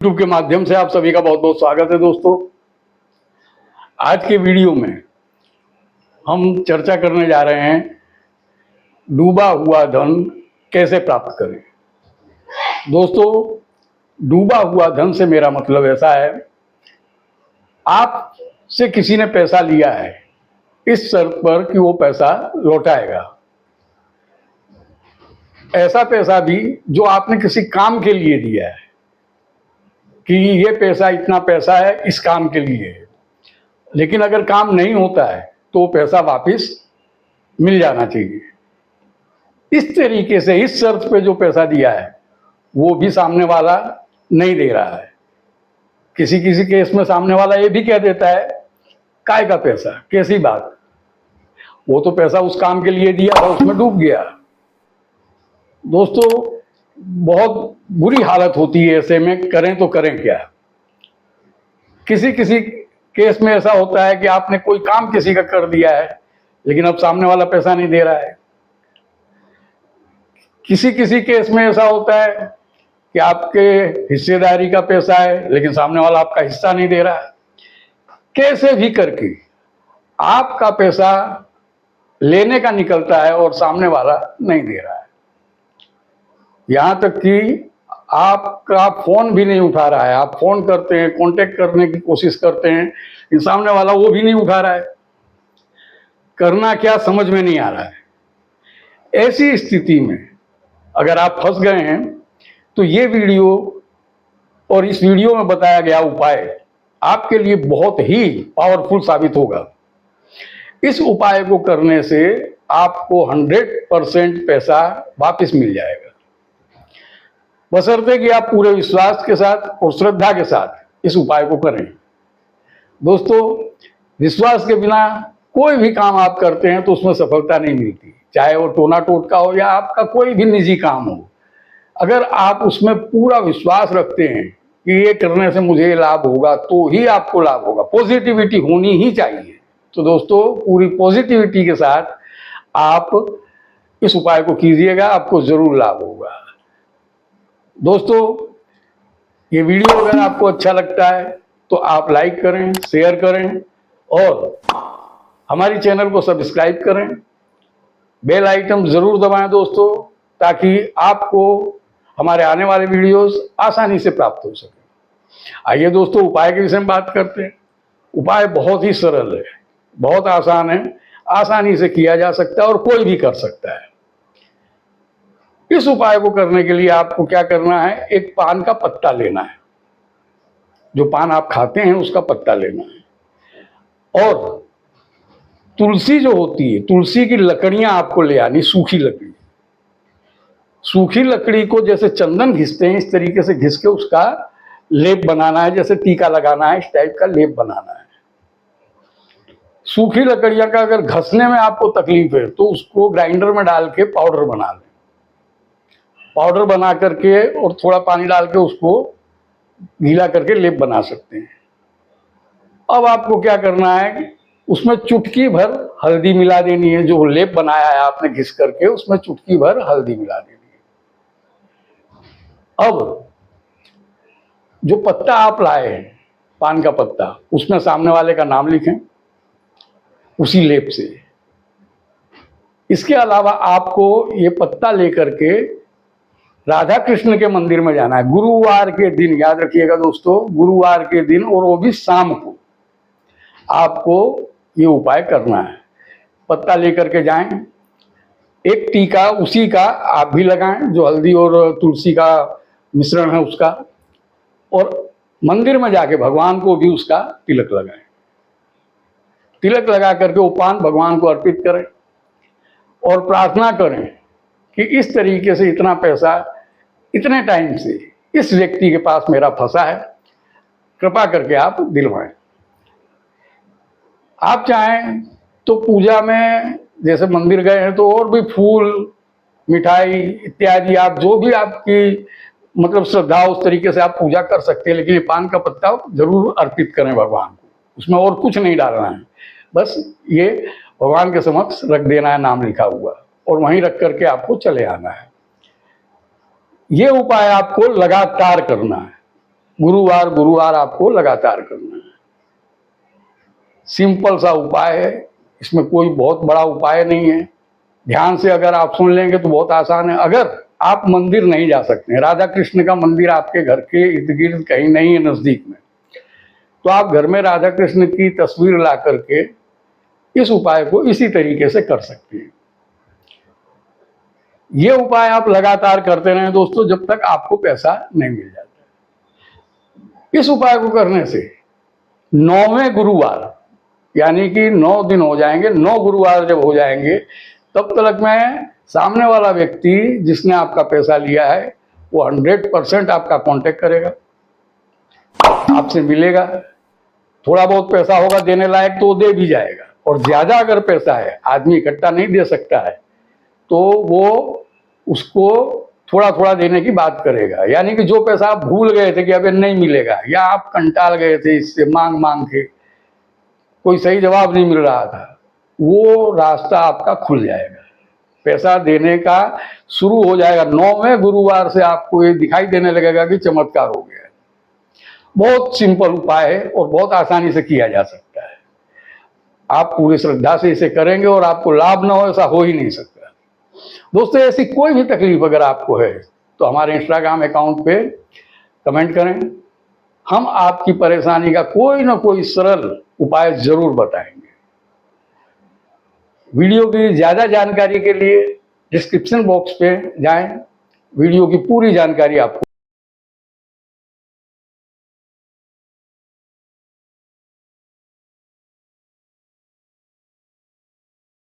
YouTube के माध्यम से आप सभी का बहुत बहुत स्वागत है दोस्तों। आज के वीडियो में हम चर्चा करने जा रहे हैं डूबा हुआ धन कैसे प्राप्त करें। दोस्तों, डूबा हुआ धन से मेरा मतलब ऐसा है, आपसे किसी ने पैसा लिया है इस शर्त पर कि वो पैसा लौटाएगा। ऐसा पैसा भी जो आपने किसी काम के लिए दिया है कि ये पैसा इतना पैसा है इस काम के लिए है, लेकिन अगर काम नहीं होता है तो पैसा वापस मिल जाना चाहिए। इस तरीके से इस शर्त पे जो पैसा दिया है वो भी सामने वाला नहीं दे रहा है। किसी किसी केस में सामने वाला ये भी कह देता है काय का पैसा, कैसी बात, वो तो पैसा उस काम के लिए दिया था, उसमें डूब गया। दोस्तों, बहुत बुरी हालत होती है ऐसे में, करें तो करें क्या। किसी किसी केस में ऐसा होता है कि आपने कोई काम किसी का कर दिया है लेकिन अब सामने वाला पैसा नहीं दे रहा है। किसी किसी केस में ऐसा होता है कि आपके हिस्सेदारी का पैसा है लेकिन सामने वाला आपका हिस्सा नहीं दे रहा है। कैसे भी करके आपका पैसा लेने का निकलता है और सामने वाला नहीं दे रहा है। यहां तक कि आपका फोन भी नहीं उठा रहा है। आप फोन करते हैं, कांटेक्ट करने की कोशिश करते हैं, सामने वाला वो भी नहीं उठा रहा है। करना क्या समझ में नहीं आ रहा है। ऐसी स्थिति में अगर आप फंस गए हैं तो ये वीडियो और इस वीडियो में बताया गया उपाय आपके लिए बहुत ही पावरफुल साबित होगा। इस उपाय को करने से आपको 100% पैसा वापस मिल जाएगा, बशर्ते कि आप पूरे विश्वास के साथ और श्रद्धा के साथ इस उपाय को करें। दोस्तों, विश्वास के बिना कोई भी काम आप करते हैं तो उसमें सफलता नहीं मिलती, चाहे वो टोना टोटका हो या आपका कोई भी निजी काम हो। अगर आप उसमें पूरा विश्वास रखते हैं कि ये करने से मुझे लाभ होगा तो ही आपको लाभ होगा, पॉजिटिविटी होनी ही चाहिए। तो दोस्तों, पूरी पॉजिटिविटी के साथ आप इस उपाय को कीजिएगा, आपको जरूर लाभ होगा। दोस्तों, ये वीडियो अगर आपको अच्छा लगता है तो आप लाइक करें, शेयर करें और हमारी चैनल को सब्सक्राइब करें। बेल आइकन जरूर दबाएं दोस्तों, ताकि आपको हमारे आने वाले वीडियोस आसानी से प्राप्त हो सके। आइए दोस्तों, उपाय के विषय में बात करते हैं। उपाय बहुत ही सरल है, बहुत आसान है, आसानी से किया जा सकता है और कोई भी कर सकता है। इस उपाय को करने के लिए आपको क्या करना है, एक पान का पत्ता लेना है। जो पान आप खाते हैं उसका पत्ता लेना है और तुलसी जो होती है, तुलसी की लकड़ियां आपको ले आनी, सूखी लकड़ी। सूखी लकड़ी को जैसे चंदन घिसते हैं इस तरीके से घिस के उसका लेप बनाना है, जैसे टीका लगाना है, इस टाइप का लेप बनाना है। सूखी लकड़ियां का अगर घसने में आपको तकलीफ है तो उसको ग्राइंडर में डाल के पाउडर बना लें। पाउडर बना करके और थोड़ा पानी डाल के उसको गीला करके लेप बना सकते हैं। अब आपको क्या करना है, उसमें चुटकी भर हल्दी मिला देनी है। जो लेप बनाया है आपने घिस करके, उसमें चुटकी भर हल्दी मिला देनी है। अब जो पत्ता आप लाए हैं, पान का पत्ता, उसमें सामने वाले का नाम लिखें उसी लेप से। इसके अलावा आपको ये पत्ता लेकर के राधा कृष्ण के मंदिर में जाना है। गुरुवार के दिन, याद रखिएगा दोस्तों, गुरुवार के दिन, और वो भी शाम को आपको ये उपाय करना है। पत्ता लेकर के जाएं, एक टीका उसी का आप भी लगाएं जो हल्दी और तुलसी का मिश्रण है उसका, और मंदिर में जाके भगवान को भी उसका तिलक लगाएं। तिलक लगा करके वो पान भगवान को अर्पित करें और प्रार्थना करें कि इस तरीके से इतना पैसा इतने टाइम से इस व्यक्ति के पास मेरा फंसा है, कृपा करके आप दिलवाएं। आप चाहें तो पूजा में जैसे मंदिर गए हैं तो और भी फूल, मिठाई इत्यादि, आप जो भी आपकी मतलब श्रद्धा उस तरीके से आप पूजा कर सकते हैं, लेकिन ये पान का पत्ता जरूर अर्पित करें भगवान को। उसमें और कुछ नहीं डालना है, बस ये भगवान के समक्ष रख देना है, नाम लिखा हुआ, और वहीं रख करके आपको चले आना है। ये उपाय आपको लगातार करना है, गुरुवार गुरुवार आपको लगातार करना है। सिंपल सा उपाय है, इसमें कोई बहुत बड़ा उपाय नहीं है। ध्यान से अगर आप सुन लेंगे तो बहुत आसान है। अगर आप मंदिर नहीं जा सकते, राधा कृष्ण का मंदिर आपके घर के इर्द गिर्द कहीं नहीं है नजदीक में, तो आप घर में राधा कृष्ण की तस्वीर ला करके इस उपाय को इसी तरीके से कर सकते हैं। ये उपाय आप लगातार करते रहें दोस्तों, जब तक आपको पैसा नहीं मिल जाता। इस उपाय को करने से 9वें गुरुवार, यानी कि 9 दिन हो जाएंगे, 9 गुरुवार जब हो जाएंगे, तब तक में सामने वाला व्यक्ति जिसने आपका पैसा लिया है वो 100% आपका कांटेक्ट करेगा, आपसे मिलेगा। थोड़ा बहुत पैसा होगा देने लायक तो वो दे भी जाएगा, और ज्यादा अगर पैसा है, आदमी इकट्ठा नहीं दे सकता है, तो वो उसको थोड़ा थोड़ा देने की बात करेगा। यानी कि जो पैसा आप भूल गए थे कि अबे नहीं मिलेगा, या आप कंटाल गए थे इससे मांग मांग के, कोई सही जवाब नहीं मिल रहा था, वो रास्ता आपका खुल जाएगा, पैसा देने का शुरू हो जाएगा। 9वें गुरुवार से आपको ये दिखाई देने लगेगा कि चमत्कार हो गया है। बहुत सिंपल उपाय है और बहुत आसानी से किया जा सकता है। आप पूरी श्रद्धा से इसे करेंगे और आपको लाभ ना हो ऐसा हो ही नहीं सकता। दोस्तों, ऐसी कोई भी तकलीफ अगर आपको है तो हमारे इंस्टाग्राम अकाउंट पे कमेंट करें, हम आपकी परेशानी का कोई ना कोई सरल उपाय जरूर बताएंगे। वीडियो की ज्यादा जानकारी के लिए डिस्क्रिप्शन बॉक्स पे जाएं, वीडियो की पूरी जानकारी आपको